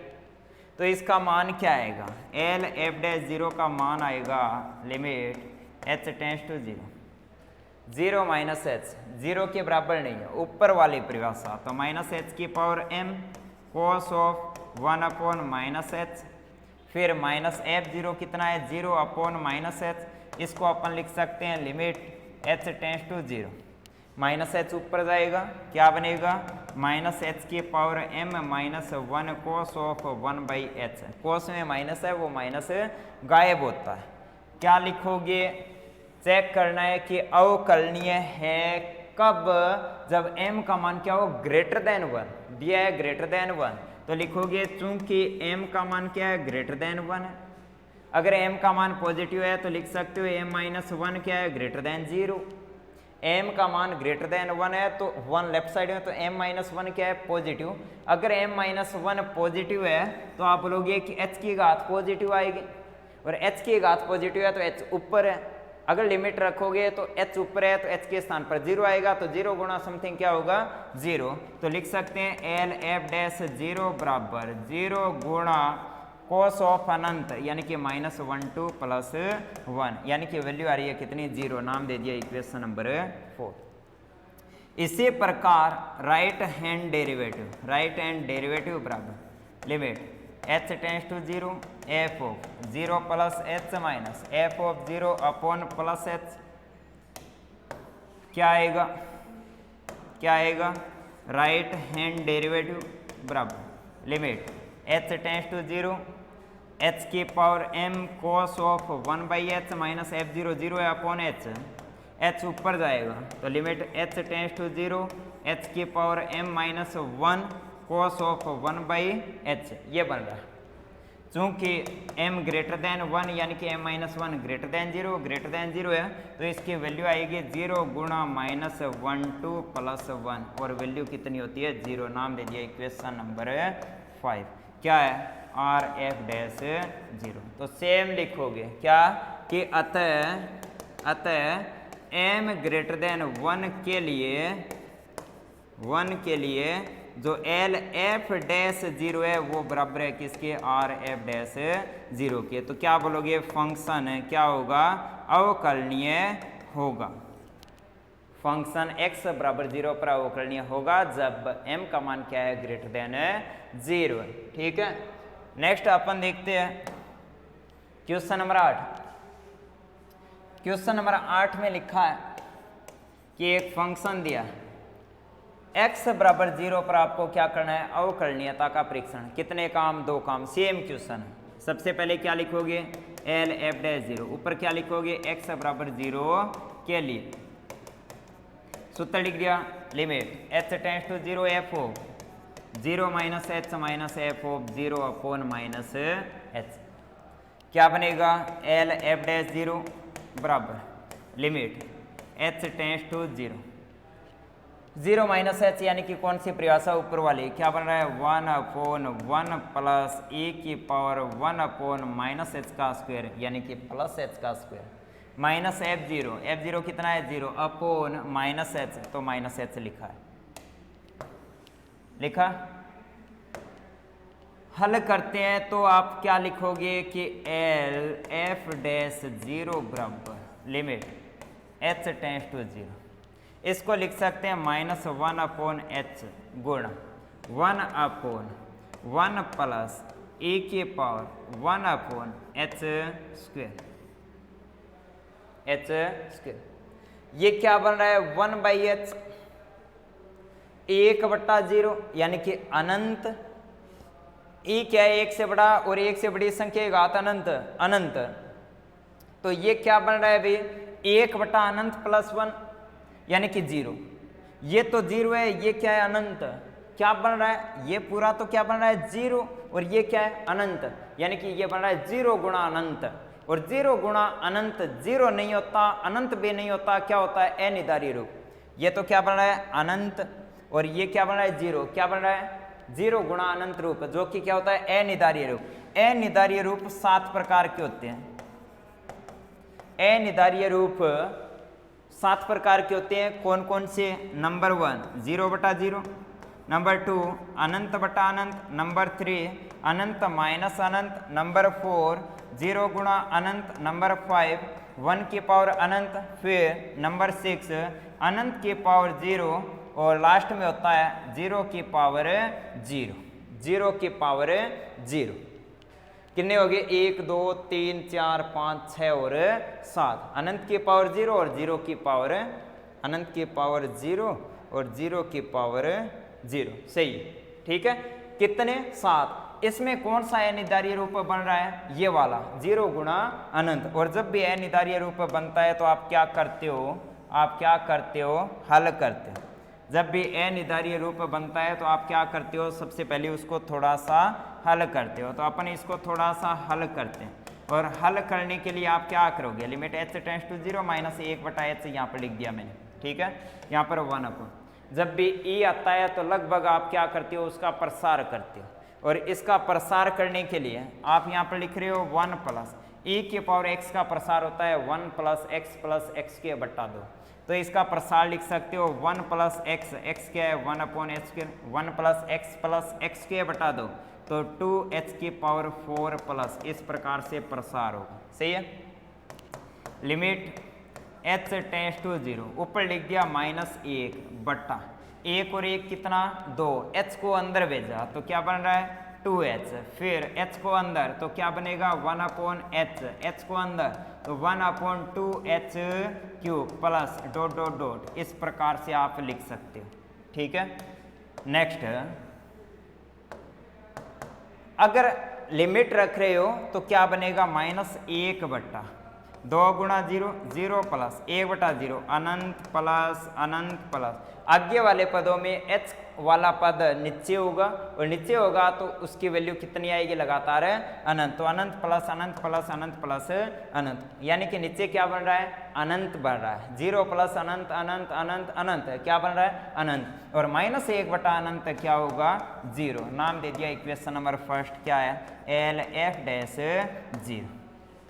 तो इसका मान क्या आएगा, एल एफ डैश 0 का मान आएगा limit h tends to 0, 0 minus h, 0 के बराबर नहीं है, ऊपर वाली परिभाषा, तो माइनस h की power m cos of 1 upon minus h, फिर माइनस F0 कितना है 0 अपॉन माइनस एच, इसको अपन लिख सकते हैं limit h tends to 0, minus h ऊपर जाएगा क्या बनेगा माइनस एच की power m minus 1 cos of 1 by h, cos में माइनस है वो माइनस गायब होता है। क्या लिखोगे, चेक करना है कि अवकलनीय है कब, जब m का मान क्या हो ग्रेटर देन 1, दिया है ग्रेटर देन 1, तो लिखोगे चूंकि m का मान क्या है ग्रेटर देन 1 है। अगर m का मान पॉजिटिव है तो लिख सकते हो m माइनस 1 क्या है ग्रेटर देन 0, m का मान ग्रेटर देन 1 है तो 1 लेफ्ट साइड में, तो m माइनस 1 क्या है पॉजिटिव। अगर m माइनस 1 पॉजिटिव है तो आप बोलोगे कि h की घात पॉजिटिव आएगी, और h की घात पॉजिटिव है तो h ऊपर है। अगर लिमिट रखोगे तो h ऊपर है तो h के स्थान पर 0 आएगा, तो 0 गुणा समथिंग क्या होगा 0, तो लिख सकते हैं एल एफ डैश 0 बराबर 0 गुणा कोस ऑफ अनंत यानी कि माइनस 1 2 प्लस 1, यानी कि वैल्यू आ रही है कितनी 0, नाम दे दिया इक्वेशन नंबर 4। इसी प्रकार राइट हैंड डेरिवेटिव बराबर limit h tends to 0 f of 0 plus h minus f of 0 upon plus h, क्या आएगा राइट हैंड डेरिवेटिव बराबर limit h tends to 0 h की power m cos of 1 by h minus f0 0 है अपॉन h ऊपर जाएगा तो limit h tends to 0 h की power m minus 1 cos of 1 by H, ये बन रहा है। चूंकि m ग्रेटर देन 1 यानी कि m माइनस 1 ग्रेटर देन 0 है तो इसकी वैल्यू आएगी 0 गुणा माइनस 1 2 प्लस 1, और वैल्यू कितनी होती है 0, नाम दे दिया इक्वेशन नंबर 5, क्या है आर एफ डैश 0। तो सेम लिखोगे क्या कि अतः m ग्रेटर देन 1 के लिए जो एल एफ डैश 0 है वो बराबर है किसके आर एफ डैश 0 के। तो क्या बोलोगे फंक्शन क्या होगा अवकलनीय होगा, फंक्शन x बराबर 0 पर अवकलनीय होगा जब m का मान क्या है ग्रेटर देन 0, ठीक है। नेक्स्ट अपन देखते हैं क्वेश्चन नंबर 8। क्वेश्चन नंबर 8 में लिखा है कि एक फंक्शन दिया x बराबर 0 पर आपको क्या करना है अवकलनीयता का परीक्षण, कितने काम 2 काम, सेम क्वेश्चन है। सबसे पहले क्या लिखोगे एल एफ डैश 0, ऊपर क्या लिखोगे x बराबर 0 के लिए सूत्र लिख दिया limit h tends to 0 f of 0 minus f of 0 upon minus h, क्या बनेगा एल एफ डैश 0 बराबर limit h tends to 0 minus h यानी कि कौन सी परिभाषा ऊपर वाली, क्या बन रहा है 1 अपॉन 1 प्लस e की पावर 1 अपॉन माइनस h का स्क्वायर यानी कि प्लस h का स्क्वायर माइनस f0 कितना है 0 अपॉन माइनस h, तो माइनस h लिखा। हल करते हैं तो आप क्या लिखोगे कि एल एफ डैश 0 बराबर लिमिट h टेंस टू 0, इसको लिख सकते हैं माइनस 1 अपॉन h गुण 1 अपॉन 1 प्लस e की पावर 1 अपॉन h स्क्वायर, ये क्या बन रहा है 1 बाई एच 1/0 यानी कि अनंत, e क्या है 1 से बड़ा और 1 से बड़ी संख्या घात अनंत, तो ये क्या बन रहा है भाई 1/अनंत प्लस 1 यानी कि 0, ये तो 0 है, ये क्या है अनंत, क्या बन रहा है ये पूरा तो क्या बन रहा है 0 और ये क्या है अनंत, यानी कि ये बन रहा है 0 गुणा अनंत, और 0 गुणा अनंत 0 नहीं होता अनंत भी नहीं होता, क्या होता है अनिर्धारीय रूप। ये तो क्या बन रहा है अनंत और ये क्या बन रहा है 0, क्या बन रहा है 0 गुणा अनंत रूप, जो कि क्या होता है अनिर्धारीय रूप। अनिर्धारीय रूप 7 प्रकार के होते हैं, अनिर्धारीय रूप 7 प्रकार के होते हैं, कौन कौन से, नंबर 1 0/0, नंबर 2 अनंत/अनंत, नंबर 3 अनंत माइनस अनंत, नंबर 4 0 गुणा अनंत, नंबर 5 1 की पावर अनंत, फिर नंबर 6 अनंत की पावर 0 और लास्ट में होता है 0 की पावर 0। कितने हो गए 1 2 3 4 5 6 और 7, अनंत की पावर 0 और 0 की पावर, अनंत की पावर 0 और 0 की पावर 0, सही, ठीक है। कितने 7। इसमें कौन सा अनिर्धारीय रूप बन रहा है, ये वाला 0 गुणा अनंत। और जब भी अनिर्धारीय रूप बनता है तो आप क्या करते हो, आप क्या करते हो, हल करते हो। जब भी अनिर्धारीय रूप बनता है तो आप क्या करते हो, सबसे पहले उसको थोड़ा सा हल करते हो। तो अपन इसको थोड़ा सा हल करते हैं, और हल करने के लिए आप क्या करोगे, limit h tends to 0 minus 1/h यहाँ पर लिख दिया मैंने, ठीक है। यहाँ पर 1 अपॉन, जब भी e आता है तो लगभग आप क्या करते हो, उसका प्रसार करते हो। और इसका प्रसार करने के लिए आप यहाँ पर लिख रहे हो 1 प्लस e की पावर x का प्रसार होता है 1 प्लस x के बट्टा 2। तो इसका प्रसार लिख सकते हो 1 प्लस x क्या है 1 upon h square, 1 plus x के बटा 2, तो 2h की पावर 4 प्लस, इस प्रकार से प्रसार होगा, सही है। लिमिट h टेंड्स टू 0, ऊपर लिख दिया -1 बट्टा 1 और 1 कितना 2, h को अंदर भेजा तो क्या बन रहा है 2h, फिर h को अंदर तो क्या बनेगा 1 अपॉन h को अंदर तो 1 upon 2h cube plus dot dot dot, इस प्रकार से आप लिख सकते हो, ठीक है। नेक्स्ट, अगर लिमिट रख रहे हो तो क्या बनेगा -1 बट्टा 2 गुणा 0, 0 प्लस 1/0, अनंत प्लस आगे वाले पदों में h वाला पद नीचे होगा, और नीचे होगा तो उसकी वैल्यू कितनी आएगी, लगातार अनंत। तो अनंत प्लस अनंत प्लस अनंत प्लस अनंत, यानी कि नीचे क्या बन रहा है, अनंत बन रहा है। 0 प्लस अनंत अनंत अनंत अनंत क्या बन रहा है, अनंत। और -1 बटा अनंत क्या होगा 0, नाम दे दिया इक्वेशन नंबर फर्स्ट, क्या है LF-0।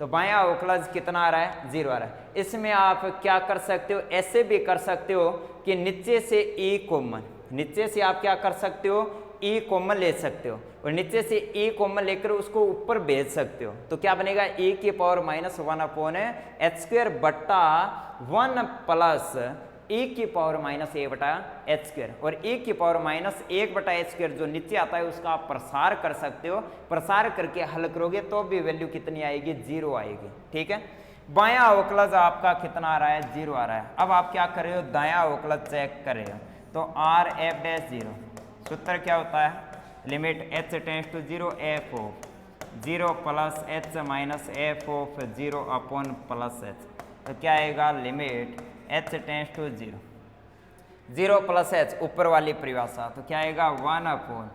तो बायां अवकलज कितना आ रहा है 0 आ रहा है। इसमें आप क्या कर सकते हो, ऐसे भी कर सकते हो कि नीचे से e कॉमन, नीचे से आप क्या कर सकते हो e कॉमन ले सकते हो, और नीचे से e कॉमन लेकर उसको ऊपर भेज सकते हो। तो क्या बनेगा e की पावर -1 अपॉन h स्क्वायर बट्टा 1 प्लस e की पावर -a/h स्क्वायर, और e की पावर -1/h स्क्वायर जो नीचे आता है उसका आप प्रसार कर सकते हो। प्रसार करके हल करोगे तो भी वैल्यू कितनी आएगी 0 आएगी, ठीक है। बायां अवकलज आपका कितना आ रहा है 0 आ रहा है। अब आप क्या कर रहे हो, दायां अवकलज चेक कर रहे हो, तो RF-0 सूत्र क्या होता है, limit h tends to 0 f of 0 plus h minus f of 0 upon plus h। तो क्या आएगा, limit h tends to 0, 0 plus h ऊपर वाली परिभाषा, तो क्या आएगा 1 अपॉन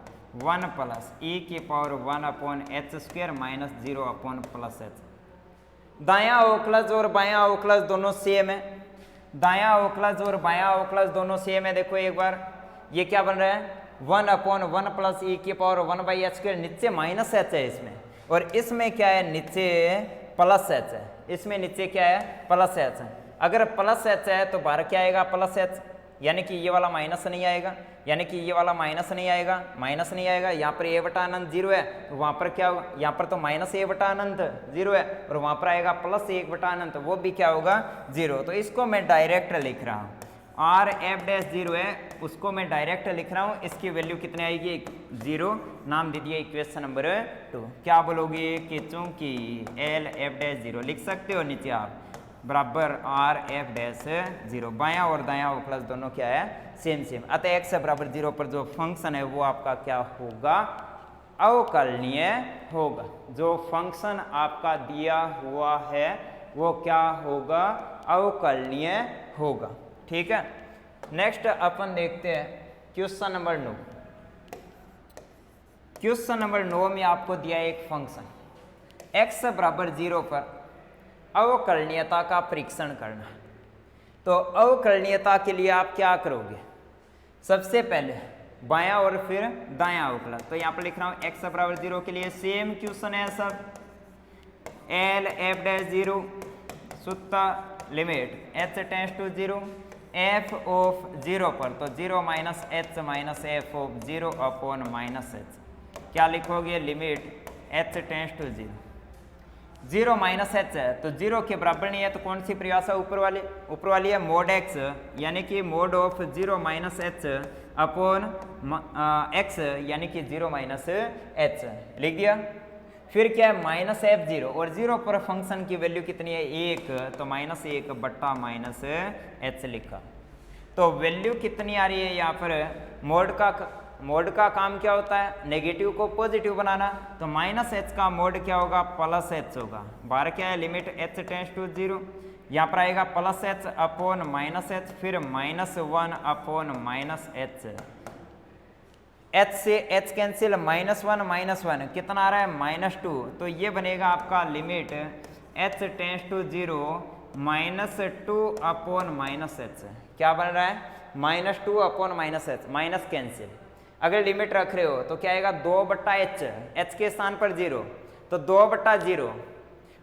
1 प्लस e की power 1 upon h square minus 0 upon plus h। दायां अवकलज और बायां अवकलज दोनों सेम है, दायां अवकलज और बायां अवकलज दोनों सेम है। देखो एक बार ये क्या बन रहा है 1 अपॉन 1 प्लस e की पावर 1/h स्क्वायर, नीचे -h है इसमें, और इसमें क्या है नीचे प्लस h है, इसमें नीचे क्या है प्लस h है। अगर प्लस h है तो बाहर क्या आएगा प्लस h, यानी कि ये वाला माइनस नहीं आएगा, यानी कि ये वाला माइनस नहीं आएगा, माइनस नहीं आएगा। यहाँ पर a बटा अनंत 0 है तो वहाँ पर क्या होगा, यहाँ पर तो -a बटा अनंत 0 है, और वहाँ पर आएगा +1 बटा अनंत, वो भी क्या होगा 0। तो इसको मैं डायरेक्ट लिख रहा हूँ, RF-0 है उसको मैं डायरेक्ट लिख रहा हूँ, इसकी वैल्यू कितनी आएगी 0, नाम दे दिया इक्वेशन नंबर 2। क्या बोलोगे कि चूंकि LF-0 लिख सकते हो नीचे आप बराबर RF-0, बायां और दायां अवकलज दोनों क्या है सेम। अतः x बराबर 0 पर जो फंक्शन है वो आपका क्या होगा, अवकलनीय होगा। जो फंक्शन आपका दिया हुआ है वो क्या होगा, अवकलनीय होगा, ठीक है। नेक्स्ट अपन देखते हैं क्वेश्चन नंबर 9। क्वेश्चन नंबर 9 में आपको दिया एक फंक्शन x बराबर 0 पर अवकलनीयता का परीक्षण करना। तो अवकलनीयता के लिए आप क्या करोगे, सबसे पहले बायां और फिर दायां अवकलज। तो यहाँ पर लिख रहा हूँ x बराबर 0 के लिए सेम क्वेश्चन है सब, LF-0 सूत्र limit h tends to 0 f of 0 पर, तो 0 minus h minus f of 0 upon minus h। क्या लिखोगे, limit h tends to 0, 0 minus h है तो 0 के बराबर नहीं है, तो कौन सी परिभाषा ऊपर वाली है मोड x, यानी कि mode of 0 minus h upon x, यानी कि 0 माइनस h लिख दिया। फिर क्या है माइनस एफ जीरो, और जीरो पर फंक्शन की वैल्यू कितनी है 1, तो माइनस 1 बट्टा माइनस एच लिखा। तो वैल्यू कितनी आ रही है यहाँ पर, मोड का काम क्या होता है, नेगेटिव को पॉजिटिव बनाना, तो माइनस एच का मोड क्या होगा, प्लस एच होगा। बार क्या है लिमिट एच टेंड्स टू 0, यहाँ पर आएगा plus H upon minus H, फिर -1 अपॉन माइनस एच, एच से एच कैंसिल, -1 -1 कितना आ रहा है -2, तो ये बनेगा आपका limit h tends to 0 -2 upon minus h. क्या बन रहा है -2 upon minus h, minus cancel. अगर लिमिट रख रहे हो तो क्या आएगा 2/h, h के स्थान पर 0, तो 2/0,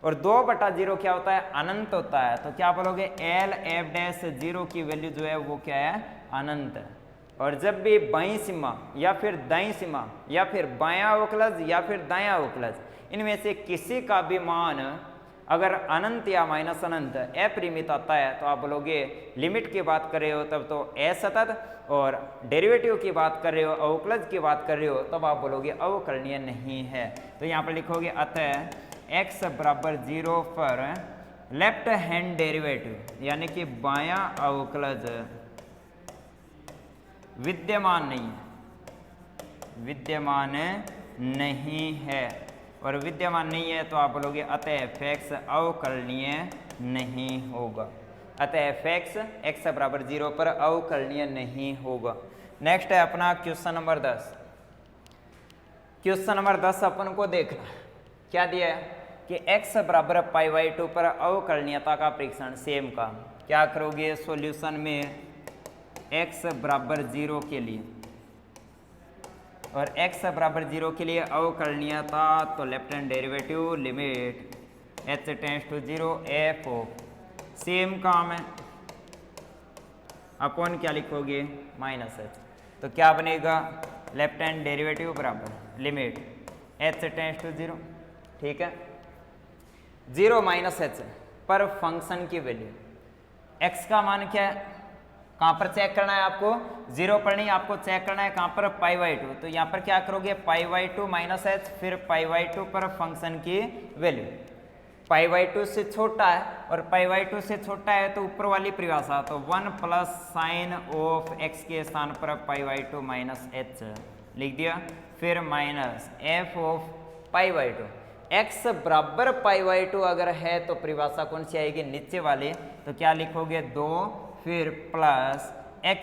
और 2/0 क्या होता है, अनंत होता है। तो क्या बोलोगे एल एफ डैश 0 की वैल्यू जो है वो क्या है, अनंत। और जब भी बाईं सीमा या फिर दाईं सीमा या फिर बायां अवकलज या फिर दायां अवकलज, इनमें से किसी का भी मान अगर अनंत या माइनस अनंत अपरिमित आता है तो आप बोलोगे लिमिट की बात कर रहे हो तब तो असतत, और डेरिवेटिव की बात कर रहे हो, अवकलज की बात कर रहे हो तब आप बोलोगे अवकलनीय नहीं है। तो यहाँ पर लिखोगे अतः x बराबर 0 पर लेफ्ट हैंड डेरिवेटिव यानी कि बायां अवकलज विद्यमान नहीं है, विद्यमान नहीं है, और विद्यमान नहीं है तो आप बोलोगे अतः fx अवकलनीय नहीं होगा, अतः fx x बराबर 0 पर अवकलनीय नहीं होगा। नेक्स्ट है अपना क्वेश्चन नंबर 10। क्वेश्चन नंबर 10 अपन को देखना क्या दिया है कि x बराबर π/2 पर अवकलनीयता का परीक्षण, सेम का क्या करोगे सॉल्यूशन में x बराबर 0 के लिए, और x बराबर 0 के लिए अवकलनीयता, तो left hand derivative limit h tends to 0 f of, same काम है, अपॉन क्या लिखोगे -h, तो क्या बनेगा लेफ्ट हैंड डेरिवेटिव बराबर लिमिट h टेंड्स टू 0, ठीक है, 0 -h पर फंक्शन की वैल्यू, x का मान क्या है, कहाँ पर चेक करना है आपको, 0 पर नहीं, आपको चेक करना है कहाँ पर π/2, तो यहाँ पर क्या करोगे π/2 -h, फिर π/2 पर फंक्शन की वैल्यू, π/2 से छोटा है और π/2 से छोटा है तो ऊपर वाली परिभाषा, तो 1 प्लस साइन ऑफ x के स्थान पर π/2 -h लिख दिया, फिर माइनस f ऑफ π/2, x बराबर π/2 अगर है तो परिभाषा कौन सी आएगी, नीचे वाली, तो क्या लिखोगे 2, फिर प्लस x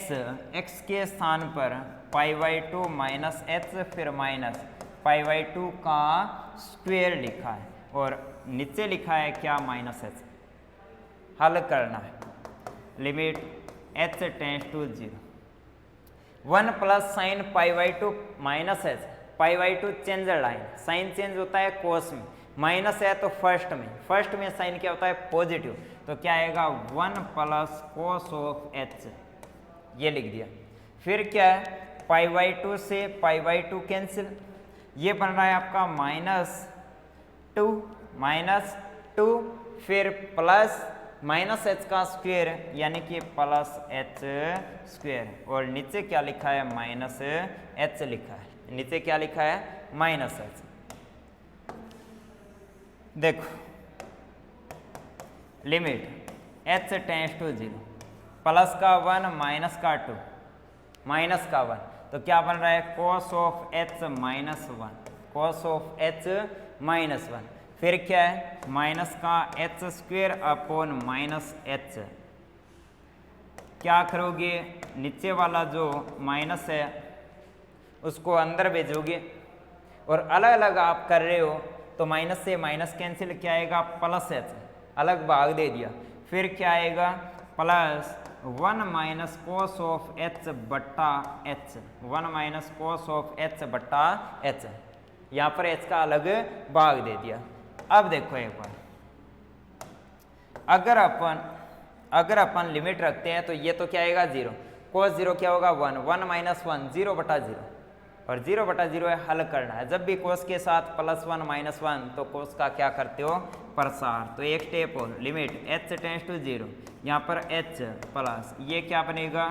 के स्थान पर π/2 -h, फिर माइनस π/2 का स्क्वायर लिखा है, और नीचे लिखा है क्या -h। हल करना है, limit h tends to 0, 1 plus sine π/2 -h, π/2 change line, sine change होता है कोस में, माइनस है तो फर्स्ट में साइन क्या होता है पॉजिटिव, तो क्या आएगा 1 प्लस कोस ऑफ h, ये लिख दिया। फिर क्या है π/2 से π/2 कैंसिल, ये बन रहा है आपका -2, फिर प्लस -h का स्क्वायर यानी कि प्लस h स्क्वायर, और नीचे क्या लिखा है -h लिखा है, नीचे क्या लिखा है -h। देखो limit h tends to 0, plus का 1 माइनस का 2 माइनस का 1, तो क्या बन रहा है cos of h -1, cos of h -1, फिर क्या है माइनस का h स्क्वायर अपॉन -h, क्या करोगे नीचे वाला जो माइनस है उसको अंदर भेजोगे, और अलग अलग आप कर रहे हो तो माइनस से माइनस कैंसिल, क्या आएगा प्लस h, अलग भाग दे दिया, फिर क्या आएगा plus 1 minus cos of h बट्टा h, 1 minus cos of h बट्टा h, यहाँ पर h का अलग भाग दे दिया। अब देखो एक बार, अगर अपन लिमिट रखते हैं तो ये तो क्या आएगा 0, कोस 0 क्या होगा 1, 1 माइनस 1 0/0, और 0/0 है, हल करना है। जब भी कोस के साथ +1 -1 तो कोस का क्या करते हो प्रसार, तो एक स्टेप और, लिमिट h टेंड्स टू 0, यहाँ पर h प्लस ये क्या बनेगा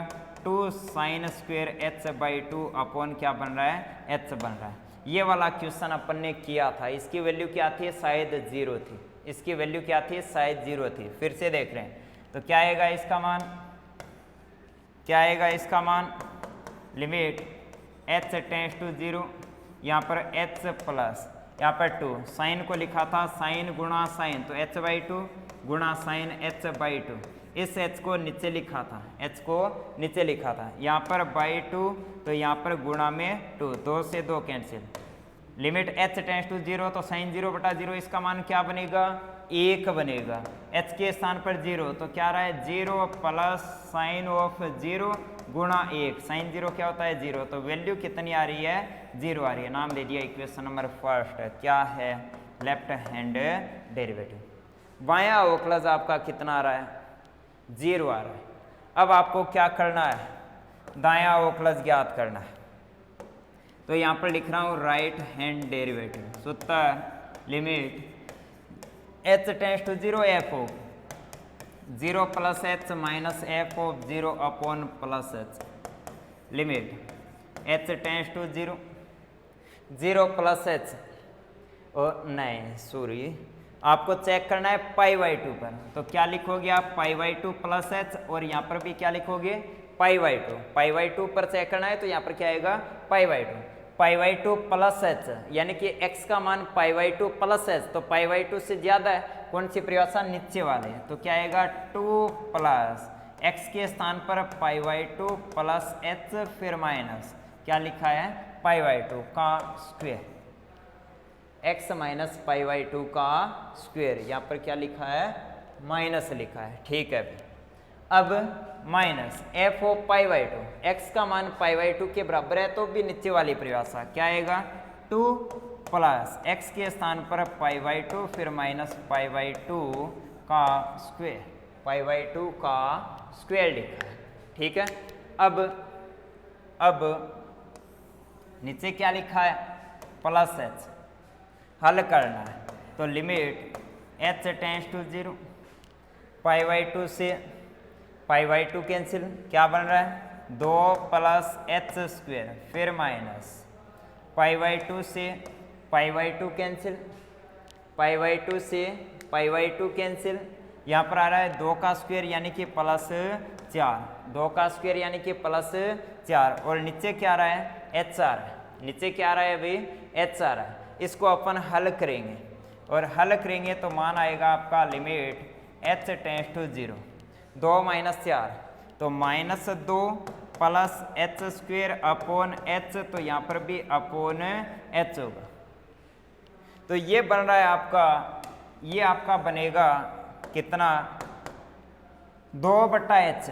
2 साइन स्क्वायर h/2 अपॉन क्या बन रहा है h बन रहा है, ये वाला क्वेश्चन अपन ने किया था, इसकी वैल्यू क्या थी, शायद 0 थी, इसकी वैल्यू क्या थी, शायद 0 थी। फिर से देख रहे हैं तो क्या आएगा इसका मान, क्या आएगा इसका मान, लिमिट h टेंड्स टू 0, यहाँ पर h प्लस यहाँ पर 2, साइन को लिखा था साइन गुणा साइन, तो h/2 गुणा साइन h/2, इस h को नीचे लिखा था, h को नीचे लिखा था, यहाँ पर /2 तो यहाँ पर गुणा में 2, 2 से 2 cancel, limit h tends to 0 तो साइन 0/0 इसका मान क्या बनेगा, 1 बनेगा, h के स्थान पर 0 तो क्या रहा है 0 प्लस साइन ऑफ 0 गुणा 1, साइन 0 क्या होता है 0, तो वैल्यू कितनी आ रही है 0 आ रही है। नाम दे दिया इक्वेशन नंबर फर्स्ट, क्या है लेफ्ट हैंड डेरिवेटिव। बायां अवकलज आपका कितना आ रहा है 0 आ रहा है। अब आपको क्या करना है, दायां अवकलज ज्ञात करना है, तो यहाँ पर लिख रहा हूँ राइट हैंड डेरिवेटिव, सूत्र limit h tends to 0 f of 0 plus h minus f of 0 upon plus h, limit h tends to 0, 0 plus h, और नहीं सॉरी आपको चेक करना है π/2 पर, तो क्या लिखोगे आप π/2 प्लस h, और यहाँ पर भी क्या लिखोगे π/2, π/2 पर चेक करना है तो यहाँ पर क्या आएगा π/2 प्लस h, यानी कि x का मान π/2 प्लस h, तो π/2 से ज्यादा है, कौन सी परिभाषा, नीचे वाले, तो क्या आएगा 2 प्लस x के स्थान पर π/2 प्लस h, फिर माइनस क्या लिखा है π/2 का स्क्वायर, x माइनस π/2 का स्क्वायर, यहाँ पर क्या लिखा है माइनस लिखा है, ठीक है। अब माइनस f ऑफ π/2, x का मान π/2 के बराबर है तो भी नीचे वाली परिभाषा क्या आएगा 2 प्लस x के स्थान पर π/2 फिर माइनस π/2 का स्क्वायर, π/2 का स्क्वायर लिखा है, ठीक है। अब नीचे क्या लिखा है प्लस h, हल करना है तो लिमिट h टेंड्स टू 0, π/2 से π/2 कैंसिल, क्या बन रहा है 2 प्लस h स्क्वायर, फिर माइनस π/2 से π/2 कैंसिल, π/2 से π/2 कैंसिल, यहाँ पर आ रहा है 2 का स्क्वायर यानी कि प्लस 4, 2 का स्क्वायर यानी कि प्लस 4, और नीचे क्या आ रहा है h आ रहा है, नीचे क्या आ रहा है अभी h आ रहा है, इसको अपन हल करेंगे, और हल करेंगे तो मान आएगा आपका limit h tends to 0, 2 minus 4 तो minus 2 plus h square upon h, तो यहाँ पर भी अपॉन h होगा, तो ये बन रहा है आपका, ये आपका बनेगा कितना 2/h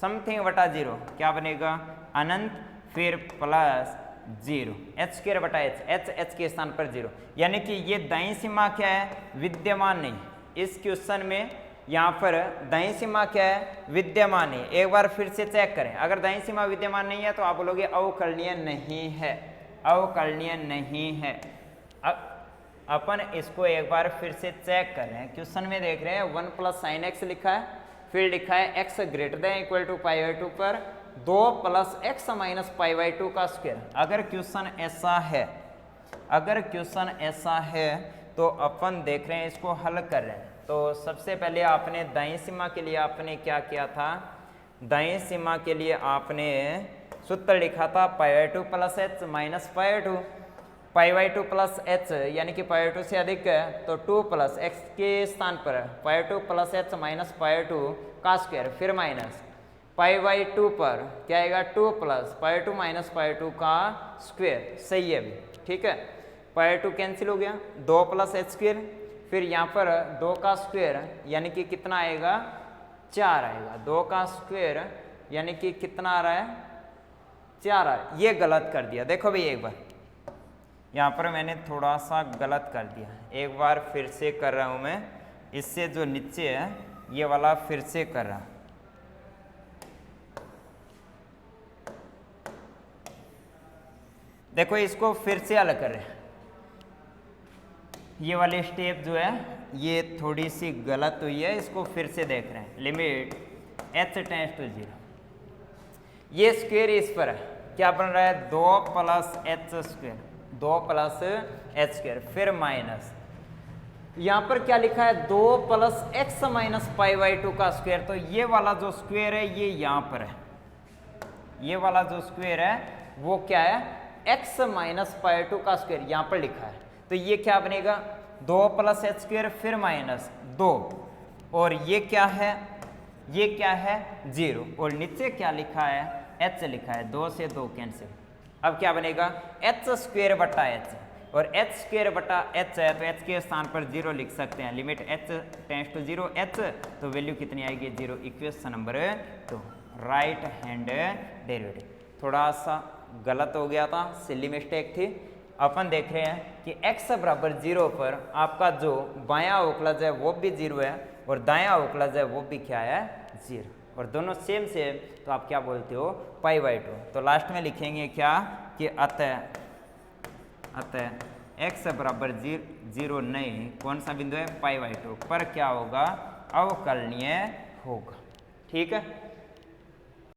समथिंग बटा 0, क्या बनेगा अनंत, फिर प्लस 0 h स्क्वायर बटा h, h के स्थान पर 0, यानी कि ये दाईं सीमा क्या है विद्यमान नहीं, इस क्वेश्चन में यहाँ पर दाईं सीमा क्या है विद्यमान नहीं। एक बार फिर से चेक करें, अगर दाईं सीमा विद्यमान नहीं है तो आप बोलोगे अवकलनीय नहीं है, अवकलनीय नहीं है। अपन इसको एक बार फिर से चेक करें, क्वेश्चन में देख रहे हैं 1 प्लस साइन एक्स लिखा है, फिर लिखा है x greater than equal to π/2 पर 2 प्लस x माइनस π/2 का स्क्वायर। अगर क्वेश्चन ऐसा है, अगर क्वेश्चन ऐसा है तो अपन देख रहे हैं इसको हल कर रहे हैं। तो सबसे पहले आपने दाईं सीमा के लिए आपने क्या किया था, दाईं सीमा के लिए आपने सूत्र लिखा था π/2 plus h minus π/2, π/2 plus h यानी कि π/2 से अधिक है तो 2 प्लस x के स्थान पर π/2 प्लस h माइनस π/2 का स्क्वायर, फिर माइनस π/2 पर क्या आएगा 2 प्लस π/2 माइनस π/2 का स्क्वायर, सही है अभी, ठीक है। π/2 कैंसिल हो गया, 2 प्लस h स्क्वायर, फिर यहाँ पर 2 का स्क्वायर यानी कि कितना आएगा 4 आएगा, 2 का स्क्वायर यानी कि कितना आ रहा है 4 आ रहा है। ये गलत कर दिया, देखो भाई एक बार यहाँ पर मैंने थोड़ा सा गलत कर दिया, एक बार फिर से कर रहा हूँ मैं, इससे जो नीचे है ये वाला फिर से कर रहा, देखो इसको फिर से अलग कर रहे हैं, ये वाली स्टेप जो है ये थोड़ी सी गलत हुई है, इसको फिर से देख रहे हैं। लिमिट h टेंड्स टू 0, ये स्क्वायर इस पर है, क्या बन रहा है 2 plus h square, 2 plus H square, फिर माइनस, यहां पर क्या लिखा है 2 plus x minus pi by 2 का स्क्वायर। तो ये वाला जो स्क्वायर है ये यहां पर है, ये वाला जो स्क्वायर है वो क्या है x माइनस पाई 2 का स्क्वायर यहां पर लिखा है। तो ये क्या बनेगा 2 प्लस एच स्क्वायर फिर माइनस 2, और ये क्या है 0, और नीचे क्या लिखा है h लिखा है, 2 से 2 कैंसिल। अब क्या बनेगा एच स्क्वायर बटा एच, और एच स्क्वायर बटा एच है तो एच के स्थान पर 0 लिख सकते हैं, limit h tends to 0 h, तो वैल्यू कितनी आएगी 0। Equation number 2 right hand derivative. थोड़ा सा गलत हो गया था, सिली मिस्टेक थी। अपन देख रहे हैं कि x बराबर 0 पर आपका जो बायां अवकलज है वो भी 0 है और दायां अवकलज है वो भी क्या है 0, और दोनों सेम सेम, तो आप क्या बोलते हो पाई बाई 2। तो लास्ट में लिखेंगे क्या कि अतः x बराबर 0 नहीं, कौन सा बिंदु है पाई बाई 2 पर क्या होगा अवकलनीय होगा। ठीक है।